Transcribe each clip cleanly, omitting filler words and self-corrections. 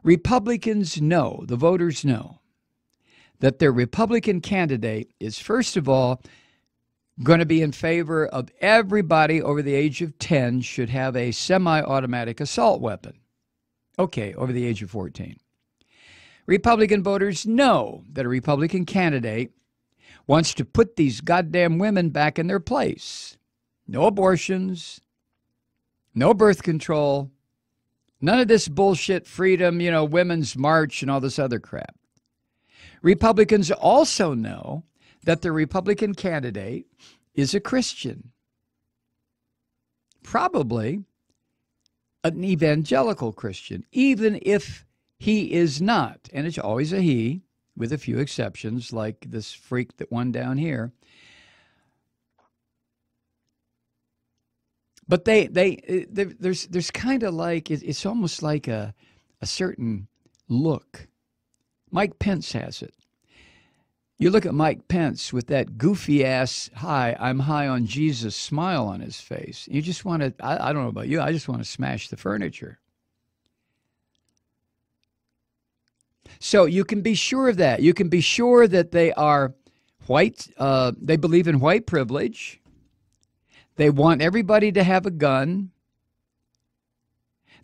Republicans know, the voters know, that their Republican candidate is, first of all, going to be in favor of everybody over the age of 10 should have a semi-automatic assault weapon. Okay, over the age of 14. Republican voters know that a Republican candidate wants to put these goddamn women back in their place. No abortions, no birth control, none of this bullshit freedom, women's march and all this other crap. Republicans also know that the Republican candidate is a Christian, probably an evangelical Christian, even if he is not. And it's always a he, with a few exceptions, like this freak that won down here. But there's kind of like, it's almost like a certain look. Mike Pence has it. You look at Mike Pence with that goofy ass, hi, I'm high on Jesus smile on his face. You just want to, I don't know about you, I just want to smash the furniture. So you can be sure of that. You can be sure that they are white, they believe in white privilege. They want everybody to have a gun.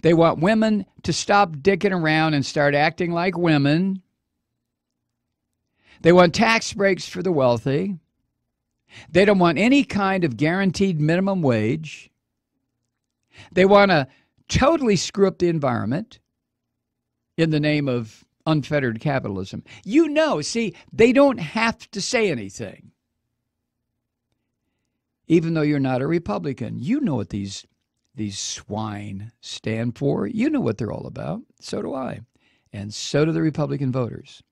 They want women to stop dicking around and start acting like women. They want tax breaks for the wealthy. They don't want any kind of guaranteed minimum wage. They want to totally screw up the environment in the name of unfettered capitalism. See, they don't have to say anything. Even though you're not a Republican, you know what these swine stand for. You know what they're all about. So do I. And so do the Republican voters.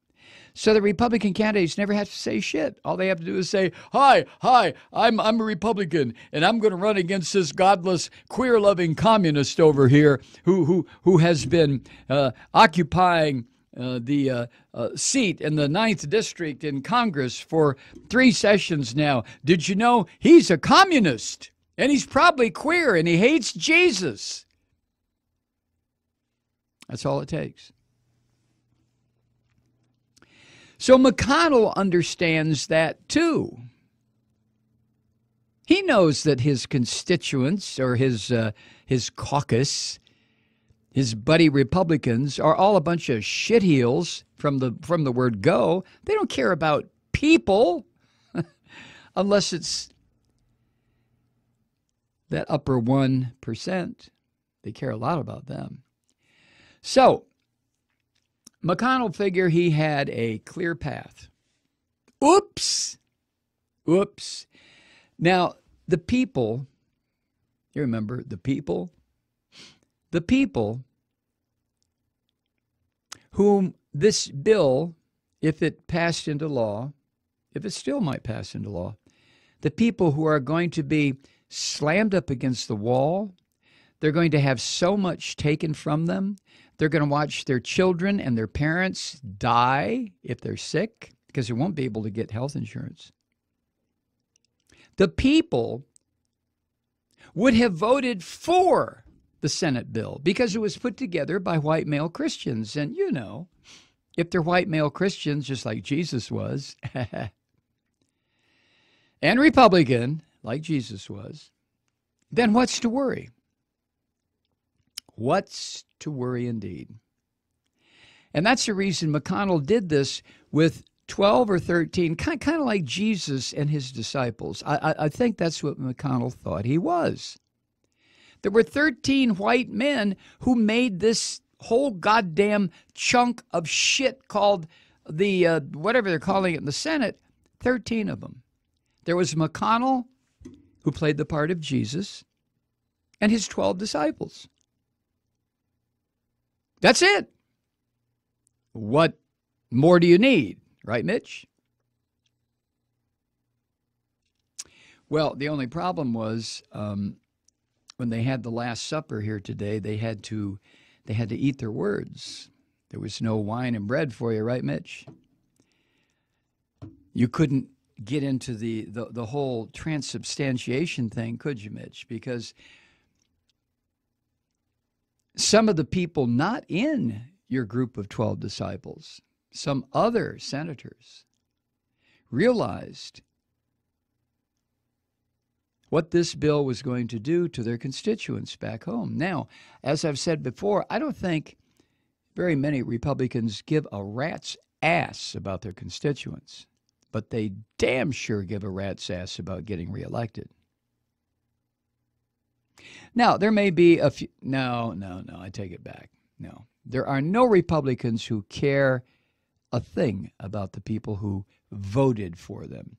So the Republican candidates never have to say shit. All they have to do is say, hi, I'm a Republican, and I'm going to run against this godless, queer-loving communist over here who has been occupying the seat in the 9th District in Congress for 3 sessions now. Did you know he's a communist? And he's probably queer, and he hates Jesus. That's all it takes. So McConnell understands that too. He knows that his constituents or his caucus, his buddy Republicans, are all a bunch of shitheels from the word go. They don't care about people unless it's that upper 1%. They care a lot about them. So McConnell figured he had a clear path. Oops. Now, the people, you remember the people whom this bill, if it passed into law, if it still might pass into law, the people who are going to be slammed up against the wall, they're going to have so much taken from them. They're going to watch their children and their parents die if they're sick because they won't be able to get health insurance. The people would have voted for the Senate bill because it was put together by white male Christians. And if they're white male Christians, just like Jesus was, and Republican, like Jesus was, then what's to worry? What's to worry indeed? And that's the reason McConnell did this with 12 or 13, kind of like Jesus and his disciples. I think that's what McConnell thought he was. There were 13 white men who made this whole goddamn chunk of shit called the, whatever they're calling it in the Senate, 13 of them. There was McConnell, who played the part of Jesus, and his 12 disciples. That's it. What more do you need? Right, Mitch? Well, the only problem was when they had the Last Supper here today, they had to eat their words. There was no wine and bread for you, right, Mitch? You couldn't get into the whole transubstantiation thing, could you, Mitch? Because some of the people not in your group of 12 disciples, some other senators, realized what this bill was going to do to their constituents back home. Now, as I've said before, I don't think very many Republicans give a rat's ass about their constituents, but they damn sure give a rat's ass about getting reelected. Now, there may be a few. No, I take it back. No. There are no Republicans who care a thing about the people who voted for them.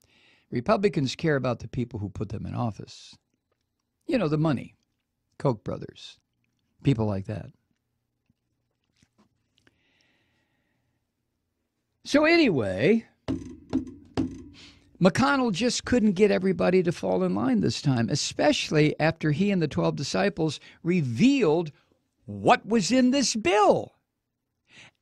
Republicans care about the people who put them in office. You know, the money, Koch brothers, people like that. So anyway, McConnell just couldn't get everybody to fall in line this time, especially after he and the 12 disciples revealed what was in this bill.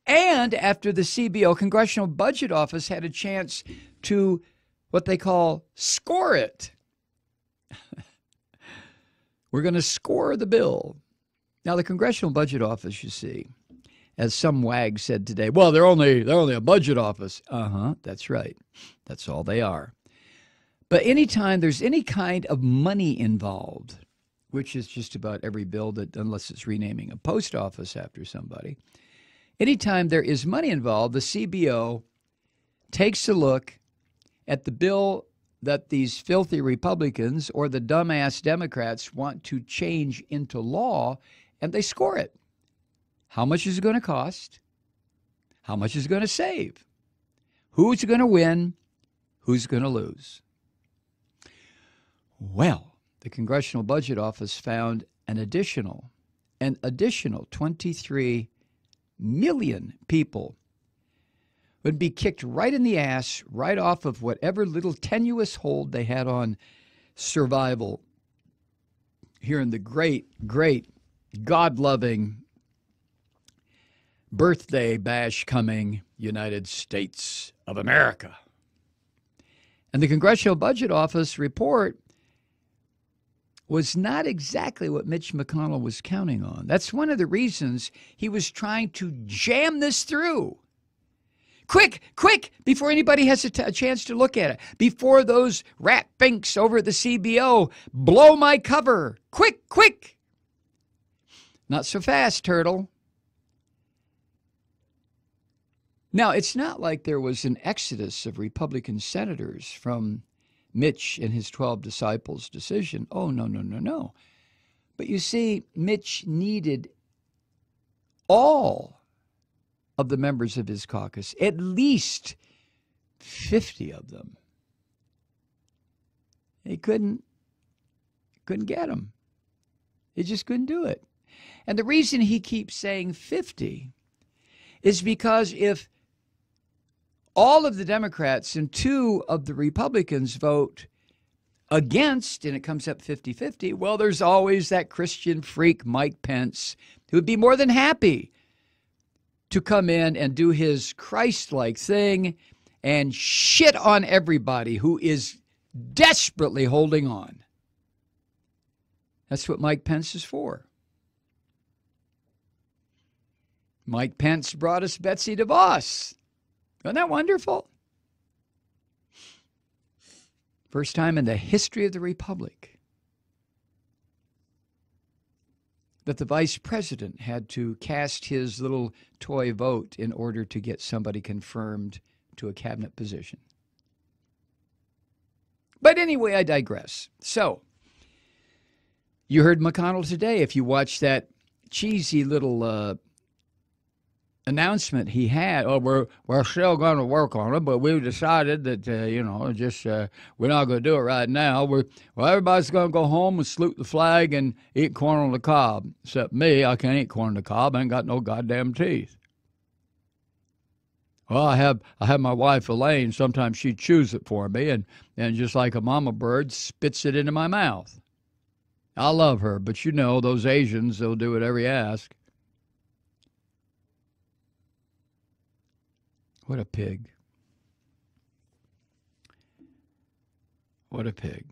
And after the CBO, Congressional Budget Office, had a chance to what they call score it. We're going to score the bill. Now, the Congressional Budget Office, you see, as some wag said today, well, they're only a budget office. That's right. That's all they are. But anytime there's any kind of money involved, which is just about every bill that, unless it's renaming a post office after somebody, anytime there is money involved, the CBO takes a look at the bill that these filthy Republicans or the dumbass Democrats want to change into law, and they score it. How much is it going to cost? How much is it going to save? Who's going to win? Who's going to lose? Well, the Congressional Budget Office found an additional 23 million people would be kicked right in the ass, right off of whatever little tenuous hold they had on survival here in the great, great, God-loving, birthday bash coming United States of America. And the Congressional Budget Office report was not exactly what Mitch McConnell was counting on. That's one of the reasons he was trying to jam this through. Quick, before anybody has a chance to look at it, before those rat finks over at the CBO blow my cover. Quick. Not so fast, turtle. Now, it's not like there was an exodus of Republican senators from Mitch and his 12 disciples' decision. Oh, no. But you see, Mitch needed all of the members of his caucus, at least 50 of them. He couldn't get them. He just couldn't do it. And the reason he keeps saying 50 is because if all of the Democrats and 2 of the Republicans vote against, and it comes up 50-50, well, there's always that Christian freak Mike Pence who would be more than happy to come in and do his Christ-like thing and shit on everybody who is desperately holding on. That's what Mike Pence is for. Mike Pence brought us Betsy DeVos. Isn't that wonderful? First time in the history of the Republic that the vice president had to cast his little toy vote in order to get somebody confirmed to a cabinet position. But anyway, I digress. So, you heard McConnell today. If you watch that cheesy little announcement he had, we're still going to work on it, but we've decided that, we're not going to do it right now. Everybody's going to go home and salute the flag and eat corn on the cob. Except me, I can't eat corn on the cob. I ain't got no goddamn teeth. Well, I have my wife, Elaine. Sometimes she chews it for me, and just like a mama bird, spits it into my mouth. I love her, but those Asians, they'll do whatever you ask. What a pig. What a pig.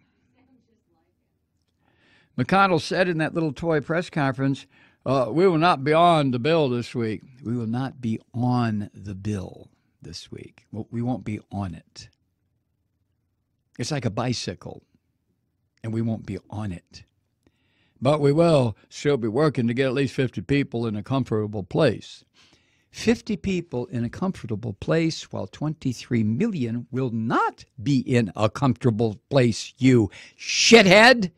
McConnell said in that little toy press conference, We will not be on the bill this week. We will not be on the bill this week. We won't be on it. It's like a bicycle, and we won't be on it. But we will still be working to get at least 50 people in a comfortable place. 50 people in a comfortable place, while 23 million will not be in a comfortable place, you shithead.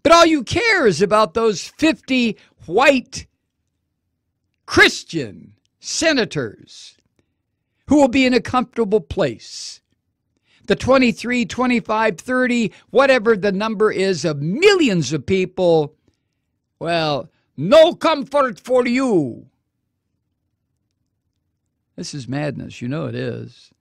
But all you care is about those 50 white Christian senators who will be in a comfortable place. The 23, 25, 30, whatever the number is of millions of people, well, no comfort for you. This is madness. You know it is.